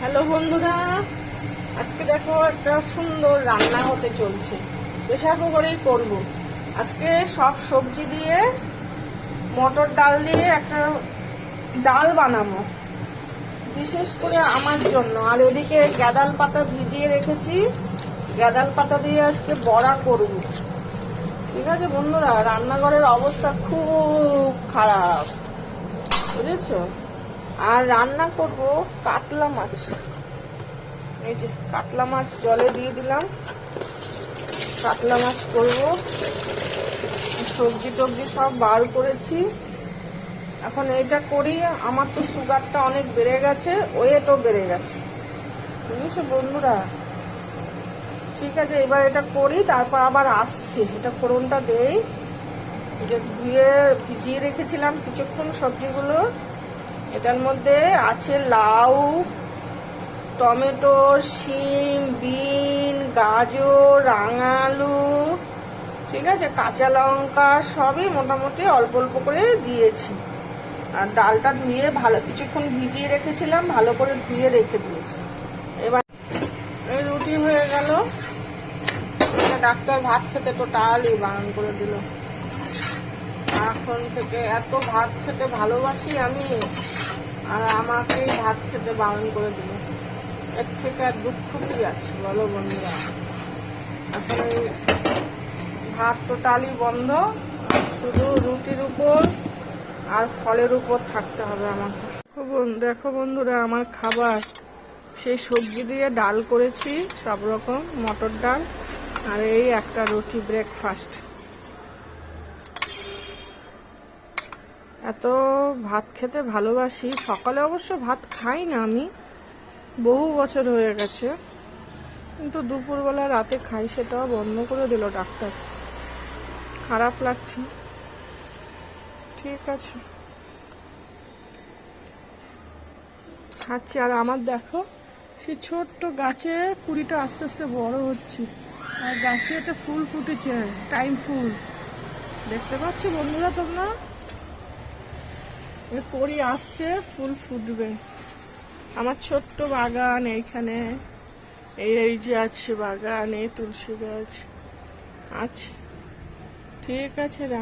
Hello বন্ধুরা, আজকে দেখো একটা সুন্দর রান্না হতে চলছে। প্রেসার কুকারেই করব। আজকে সব সবজি দিয়ে মটর ডাল দিয়ে একটা ডাল বানাবো, বিশেষ করে আমার জন্য। আর এদিকে গাঁদাল পাতা ভিজিয়ে রেখেছি, গাঁদাল পাতা দিয়ে আজকে বড়া করব। ঠিক আছে বন্ধুরা, রান্নাঘরের অবস্থা খুব খারাপ, বুঝেছো? আর রান্না করব কাতলা মাছ। এই যে কাতলা মাছ জলে দিয়ে দিলাম, কাতলা মাছ করব। সবজি টবজি সব বার করেছি, এখন এইটা করি। আমার তো সুগারটা অনেক বেড়ে গেছে, ওয়েটও বেড়ে গেছে, বুঝেছো বন্ধুরা? ঠিক আছে, এবার এটা করি, তারপর আবার আসছি। এটা ফোড়নটা দেই। যে ধুয়ে ভিজিয়ে রেখেছিলাম কিছুক্ষণ সবজিগুলো, এটার মধ্যে আছে লাউ, টমেটো, শিম, বিন, গাজর, রাঙালু, ঠিক আছে, কাঁচা লঙ্কা, সবই মোটামুটি অল্প অল্প করে দিয়েছি। আর ডালটা ধুয়ে ভালো কিছুক্ষণ ভিজিয়ে রেখেছিলাম, ভালো করে ধুয়ে রেখে দিয়েছি। এবার এই রুটি হয়ে গেল। ডাক্তার ভাত খেতে টোটালি বারণ করে দিল। এখন থেকে এত ভাত খেতে ভালোবাসি আমি, আর আমাকেই ভাত খেতে বারণ করে দিল। এর থেকে আর দুঃখ কি আছে বলো বন্ধুরা? এখন এই ভাত টোটালি বন্ধ, শুধু রুটির উপর আর ফলের উপর থাকতে হবে আমাকে। দেখো বন্ধুরা, আমার খাবার সেই সবজি দিয়ে ডাল করেছি, সব রকম মটর ডাল, আর এই একটা রুটি, ব্রেকফাস্ট। এত ভাত খেতে ভালোবাসি। সকালে অবশ্য ভাত খাই না আমি, বহু বছর হয়ে গেছে, কিন্তু দুপুরবেলা রাতে খাই, সেটাও বন্ধ করে দিল ডাক্তার। খারাপ লাগছে। ঠিক আছে, খাচ্ছি। আর আমার দেখো, সে ছোট্ট গাছে কুড়িটা আস্তে আস্তে বড় হচ্ছে, আর গাছে একটা ফুল ফুটেছে, টাইম ফুল। দেখতে পাচ্ছ বন্ধুরা তোমরা? পরি আসছে, ফুল ফুটবে। আমার ছোট্ট বাগান এইখানে, এই যে আছে বাগান, এই তুলসী গাছ আছে। ঠিক আছে, রাখ।